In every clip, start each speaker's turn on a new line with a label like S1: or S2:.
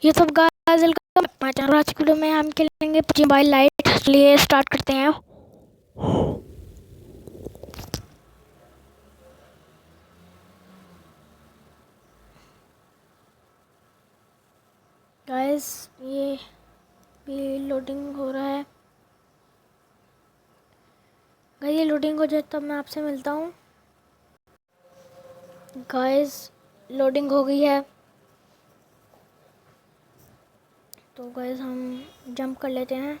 S1: ये सब guys welcome my channel. आज की वीडियो में हम खेलेंगे पबजी मोबाइल लाइट। चलिए स्टार्ट करते हैं। गाइस ये भी लोडिंग हो रहा है। गाइस ये लोडिंग हो जाए तब मैं आपसे मिलता हूँ। गाइस लोडिंग हो गई है तो गाइस हम जंप कर लेते हैं।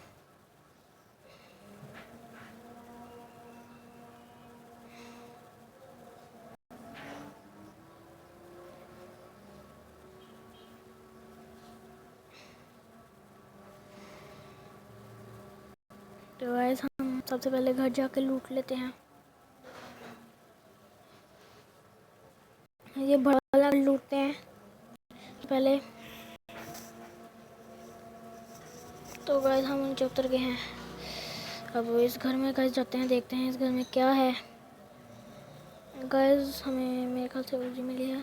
S1: तो गाइस हम सबसे पहले घर जाके लूट लेते हैं। ये बड़ा वाला लूटते हैं पहले। तो गाइस हम नीचे उतर गए हैं। अब इस घर में गाइस जाते हैं, देखते हैं इस घर में क्या है। गाइस हमें मेरे ख्याल से उलझी मिली है।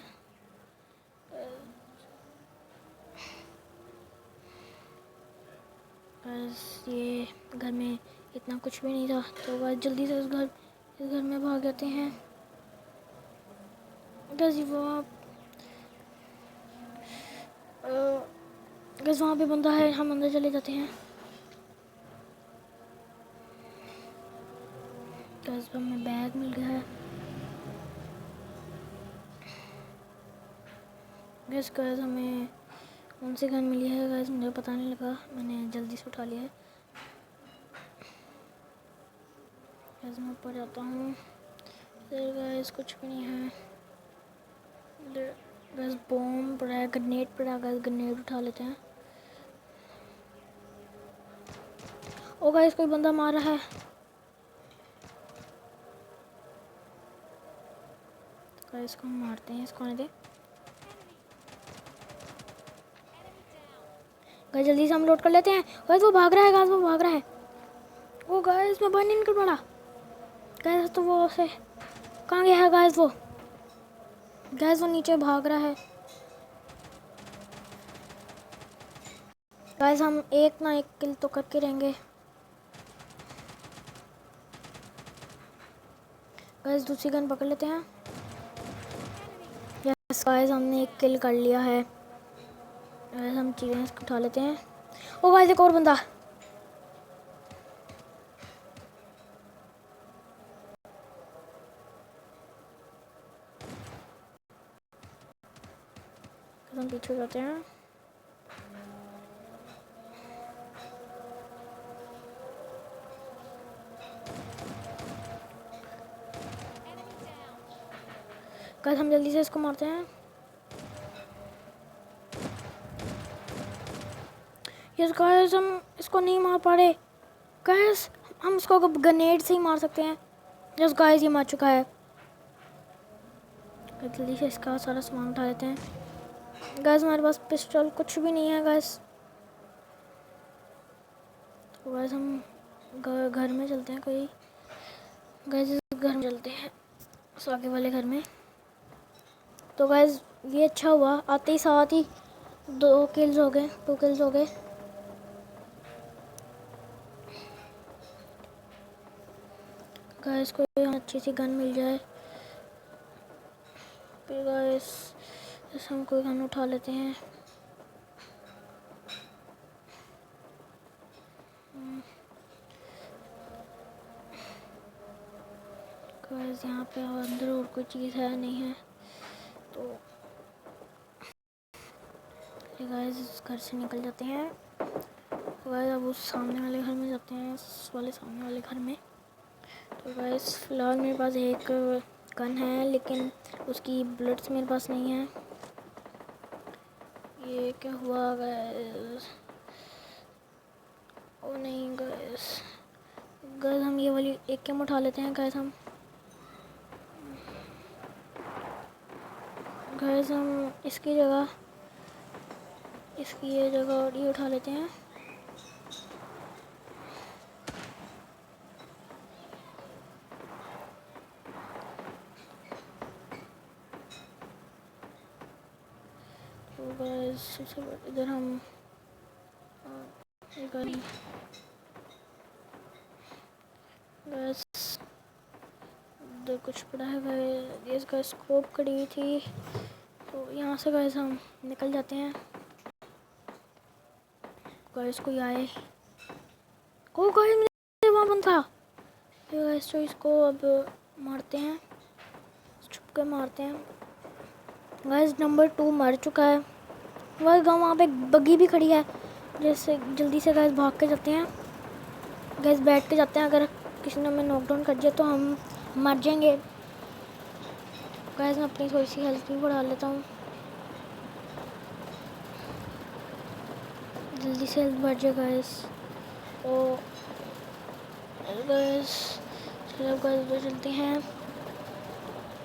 S1: बस ये घर में इतना कुछ भी नहीं था तो गाइस जल्दी से इस घर में भाग जाते हैं। गाइस वहाँ पे बंदा है, हम अंदर चले जाते हैं। गाइस हमें बैग मिल गया है। गाइस हमें कौन सी गन मिली है गाइस मुझे पता नहीं लगा, मैंने जल्दी से उठा लिया है। गाइस मैं ऊपर जाता हूँ। फिर गाइस कुछ भी नहीं है। गाइस बॉम्ब पड़ा है, ग्रेनेड पड़ा है। गाइस ग्रेनेड उठा लेते हैं। ओ गाइस कोई बंदा मार रहा है। गाइस को मारते हैं, इसको आने दे। गाइस जल्दी से हम लोड कर लेते हैं। गाइस वो भाग रहा है, गाइस वो भाग रहा है। ओ गाइस मैं बाहर नहीं निकल पड़ा। गाइस तो वो से कहाँ गया है गाइस वो? गाइस वो नीचे भाग रहा है। गाइस हम एक ना एक किल तो करके रहेंगे। गाइस दूसरी गन पकड़ लेते हैं। यस गाइस हमने एक किल कर लिया है। गाइस हम चीज़ें उठा लेते हैं। ओ गाइस एक और बंदा। हम पीछे जाते हैं। गाइस हम जल्दी से इसको मारते हैं। यस गाइस हम इसको नहीं मार पा रहे। गाइस हम इसको ग्रेनेड से ही मार सकते हैं। यस गाइस ये मार चुका है। जल्दी से इसका सारा सामान उठा लेते हैं। गाइस हमारे पास पिस्टल कुछ भी नहीं है गाइस। तो गाइस हम घर में चलते हैं कोई। गाइस इस घर में चलते हैं, उस आगे वाले घर में। तो गाइस ये अच्छा हुआ, आते ही साथ ही 2 किल्स हो गए। गाइस को अच्छी सी गन मिल जाए। फिर गाइस हम कोई गन उठा लेते हैं। गाइस यहाँ पे अंदर और कोई चीज़ है नहीं है तो गाइस इस घर से निकल जाते हैं। गाइस अब उस सामने वाले घर में जाते हैं, उस वाले सामने वाले घर में। तो गाइस फिलहाल मेरे पास एक गन है लेकिन उसकी बुलेट्स मेरे पास नहीं है। ये क्या हुआ गाइस? ओ नहीं गाइस हम ये वाली एक कैम उठा लेते हैं। गाइस हम इसकी ये जगह और ये उठा लेते हैं। तो गाइस इधर हम बस इधर कुछ पड़ा है गाइस। इसका स्कोप खड़ी हुई थी, तो यहाँ से गाइस हम निकल जाते हैं। गाइस कोई आए, को गाइस वहाँ बंद था गाइस, तो इसको अब मारते हैं, छुप के मारते हैं गाइस। नंबर 2 मर चुका है गाइस। वहाँ पे एक बग्गी भी खड़ी है, जैसे जल्दी से गाइस भाग के जाते हैं गाइस, बैठ के जाते हैं। अगर किसी ने हमें नॉकडाउन कर दिया तो हम मर जाएंगे गाइस। मैं अपनी थोड़ी सी हेल्थ भी बढ़ा लेता हूँ, जल्दी से हेल्थ बढ़ जाए गाइस। तो गाइस चलो गाइस चलते हैं।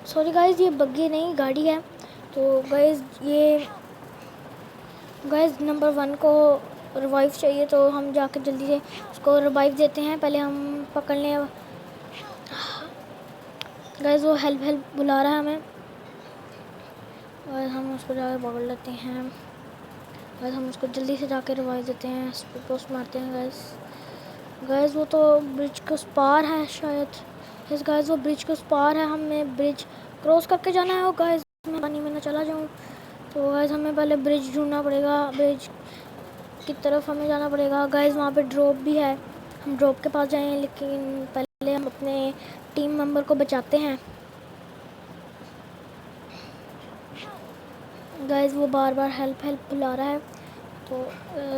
S1: सॉरी गाइस, ये बग्गी नहीं गाड़ी है। तो गाइस ये गाइस नंबर 1 को रिवाइव चाहिए, तो हम जाकर जल्दी से उसको रिवाइव देते हैं। पहले हम पकड़ लें गाइस, वो हेल्प बुला रहा है हमें और हम उसको जाकर पकड़ लेते हैं गाइस। हम उसको जल्दी से जाकर रिवाइव देते हैं, स्पीड पोस्ट मारते हैं गाइस। वो तो ब्रिज के उस पार है शायद। यस गाइस, वो ब्रिज के उस पार है, हमें ब्रिज क्रॉस करके जाना है। और गाइस मैं पानी में ना चला जाऊँ, तो गाइस हमें पहले ब्रिज ढूंढना पड़ेगा, ब्रिज की तरफ हमें जाना पड़ेगा गाइस। वहाँ पे ड्रॉप भी है, हम ड्रॉप के पास जाएं, लेकिन पहले हम अपने टीम मेंबर को बचाते हैं गाइस। वो बार बार हेल्प बुला रहा है, तो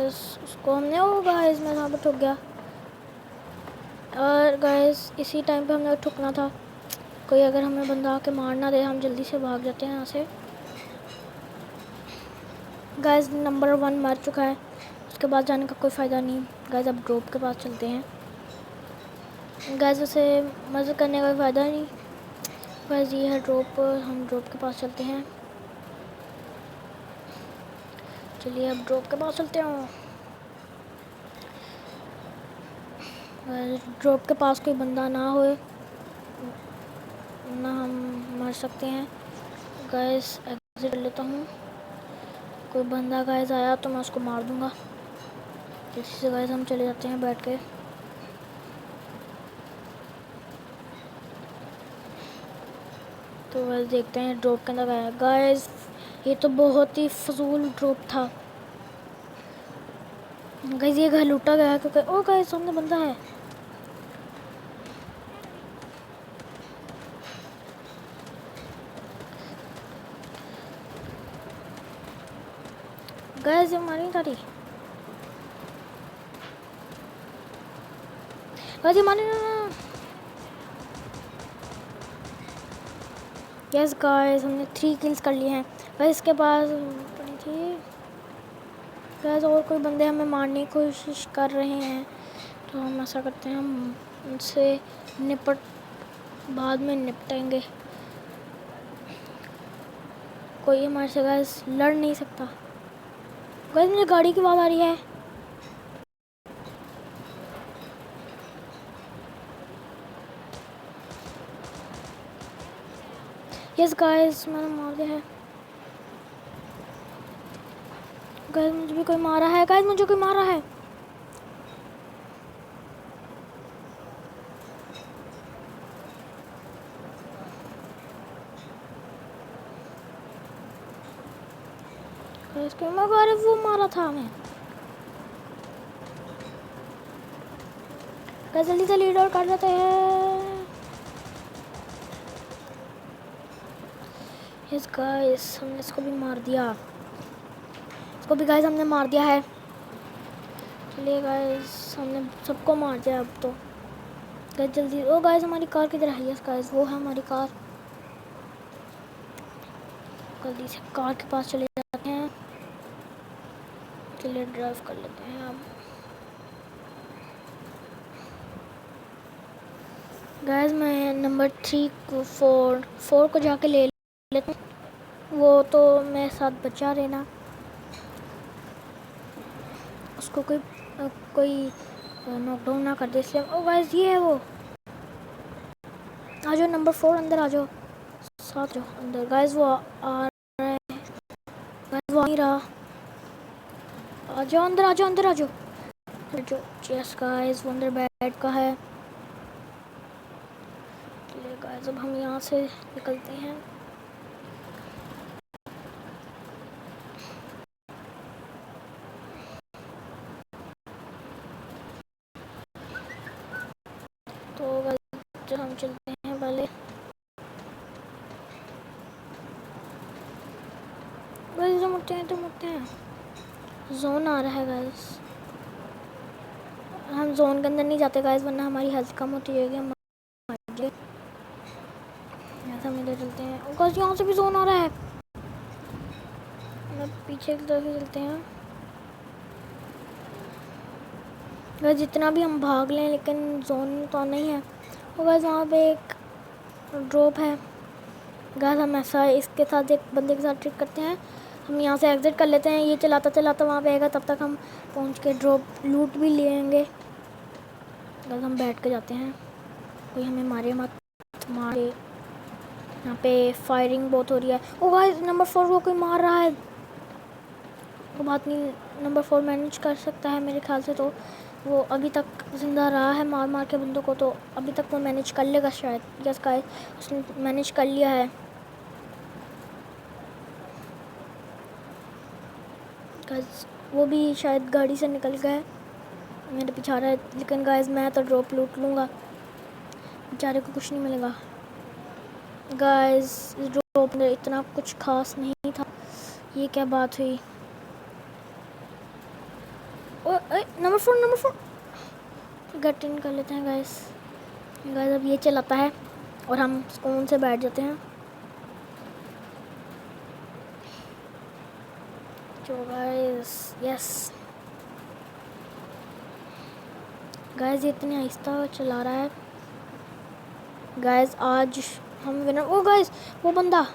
S1: उसको हमने ओ गाइस मैं वहाँ पर ठुक गया। और गाइस इसी टाइम पे हमने ठुकना था, कोई अगर हमें बंदा आके मार ना दे। हम जल्दी से भाग जाते हैं यहाँ से गाइस। नंबर 1 मर चुका है, उसके बाद जाने का कोई फ़ायदा नहीं गाइस। अब ड्रॉप के पास चलते हैं गाइस, उसे मज़े करने का फ़ायदा नहीं गाइस। ये है ड्रॉप, हम ड्रॉप के पास चलते हैं। चलिए अब ड्रॉप के पास चलते हैं। ड्रॉप के पास कोई बंदा ना होए ना हम मर सकते हैं गाइस। एग्जिट कर लेता हूँ, कोई बंदा गाइस आया तो मैं उसको मार दूंगा। जैसे से गाइस हम चले जाते हैं बैठ के। तो गाइस देखते हैं ड्रॉप के अंदर आया गाइस। ये तो बहुत ही फजूल ड्रॉप था गाइस, ये घर लूटा गया क्योंकि ओ गाइस सामने बंदा है। गाइस ये मारी तारी गाइस, ये मारी ना। यस गाइस हमने 3 किल्स कर लिए हैं गाइस। इसके पास पड़ी थी गाइस, और कोई बंदे हमें मारने की कोशिश कर रहे हैं, तो हम ऐसा करते हैं हम उनसे बाद में निपटेंगे। कोई हमारे से गाइस लड़ नहीं सकता गाइस। मुझे गाड़ी की आवाज़ आ रही है यस गाइस, मैंने मार दिया है गाइस। मुझे भी कोई मारा है गाइस, मुझे कोई मारा है गाइस। कोई मारा, वो मारा था हमें गाइस। जल्दी से लीडर कर देते हैं यस गाइस। हमने इसको भी मार दिया, इसको भी गाइस हमने मार दिया है। चलिए गाइस हमने सबको मार दिया अब तो गाइस। जल्दी ओ गाइस हमारी कार किधर है? यस गाइस वो है हमारी कार। जल्दी से कार के पास चले जाते हैं, चलिए ड्राइव कर लेते हैं अब गाइस। मैं नंबर 3 को 4 को जाके ले लेता हूँ, वो तो मेरे साथ बचा रहना, उसको कोई नॉकडाउन ना कर दे इसलिए। ओ गाइस ये है वो, आ जाओ नंबर 4 अंदर आ जाओ, साथ जाओ अंदर गाइस। वो आ रहा है गाइस, वो आ नहीं रहा आ जाओ अंदर, आ जाओ अंदर, आ जाओ। जो यस गाइस वो अंदर बैठ का है। चलिए गाइस अब हम यहाँ से निकलते हैं। तो गाइस हम चलते हैं पहले। गाइस जो मुड़ते हैं तो मुड़ते हैं, जोन आ रहा है गाइस। हम जोन के अंदर नहीं जाते गाइस, वरना हमारी हेल्थ कम होती जाएगी। हम ऐसा हम इधर चलते हैं। और गाइस यहाँ से भी जोन आ रहा है, मैं पीछे की तरफ ही चलते हैं। गाइस जितना भी हम भाग लें लेकिन जोन तो नहीं है। और गाइस वहाँ पे एक ड्रॉप है। गाइस हम ऐसा इसके साथ एक बंदे के साथ ट्रिक करते हैं, हम यहाँ से एग्जिट कर लेते हैं। ये चलाता चलाता वहाँ पे आएगा, तब तक हम पहुँच के ड्रॉप लूट भी लेंगे। गाइस हम बैठ के जाते हैं, कोई हमें मारे मत, मारे। यहाँ पे फायरिंग बहुत हो रही है। ओ गाइस नंबर 4 को कोई मार रहा है। वो बात नहीं, नंबर 4 मैनेज कर सकता है मेरे ख्याल से। तो वो अभी तक ज़िंदा रहा है मार मार के बंदों को, तो अभी तक वो मैनेज कर लेगा शायद। यस गाइस उसने मैनेज कर लिया है। गाइस वो भी शायद गाड़ी से निकल गया है, मेरे पीछे आ रहा है। लेकिन गाइस मैं तो ड्रॉप लूट लूँगा, बेचारे को कुछ नहीं मिलेगा। गाइस ड्रॉप में इतना कुछ खास नहीं था, ये क्या बात हुई। ओए नंबर 4 गेट इन कर लेते हैं गाइस। गाइस अब ये चलाता है और हम सुकून से बैठ जाते हैं। तो गाइस यस गाइस ये इतनी आहिस्ता चला रहा है। गाइस आज हम विनर। ओ गाइस वो बंदा,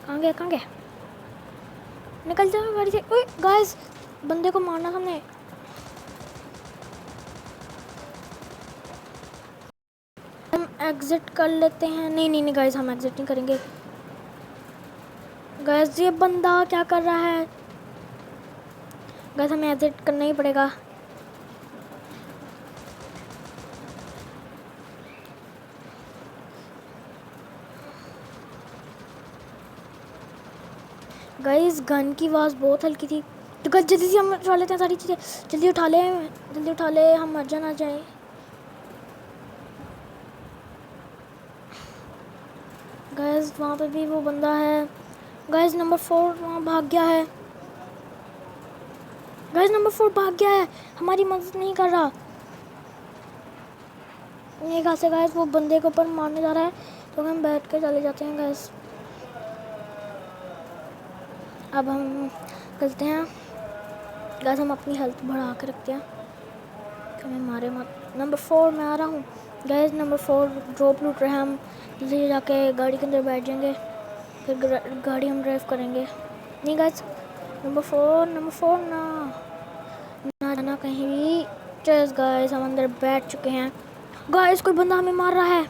S1: कहाँ गया, निकल जाओ गाड़ी से। ओए गाइस बंदे को मारना हमने। हम एग्जिट कर लेते हैं। नहीं गाइस हम एग्जिट नहीं करेंगे। गाइस ये बंदा क्या कर रहा है। गाइस हमें एग्जिट करना ही पड़ेगा। गाइस गन की आवाज़ बहुत हल्की थी। तो गाइस जल्दी से हम उठा लेते हैं सारी चीज़ें, जल्दी उठा ले, हम मर जाना जाए। गाइस वहाँ पे भी वो बंदा है। गाइस नंबर 4 वहाँ भाग गया है। गाइस नंबर 4 भाग गया है, हमारी मदद नहीं कर रहा। ये कहाँ से गाइस वो बंदे के ऊपर मारने जा रहा है, तो हम बैठ के चले जाते हैं गाइस। अब हम चलते हैं गाइस, हम अपनी हेल्थ बढ़ा के रखते हैं, हमें मारे मत। नंबर 4 मैं आ रहा हूँ गाइस। नंबर 4 ड्रॉप लूट रहे हैं। हम जल्दी जाके गाड़ी के अंदर बैठ जाएंगे, फिर गाड़ी हम ड्राइव करेंगे। नहीं गाइस नंबर 4 ना जाना कहीं भी। चल गाइस हम अंदर बैठ चुके हैं। गाइस कोई बंदा हमें मार रहा है।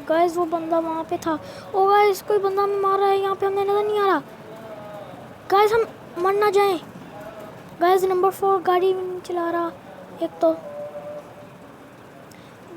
S1: गाइस वो बंदा वहाँ पे था। ओ गाइस कोई बंदा हमें मार रहा है, यहाँ पे हमें नज़र नहीं आ रहा। गाइस हम मर ना जाएं। गाइस नंबर 4 गाड़ी नहीं चला रहा एक तो।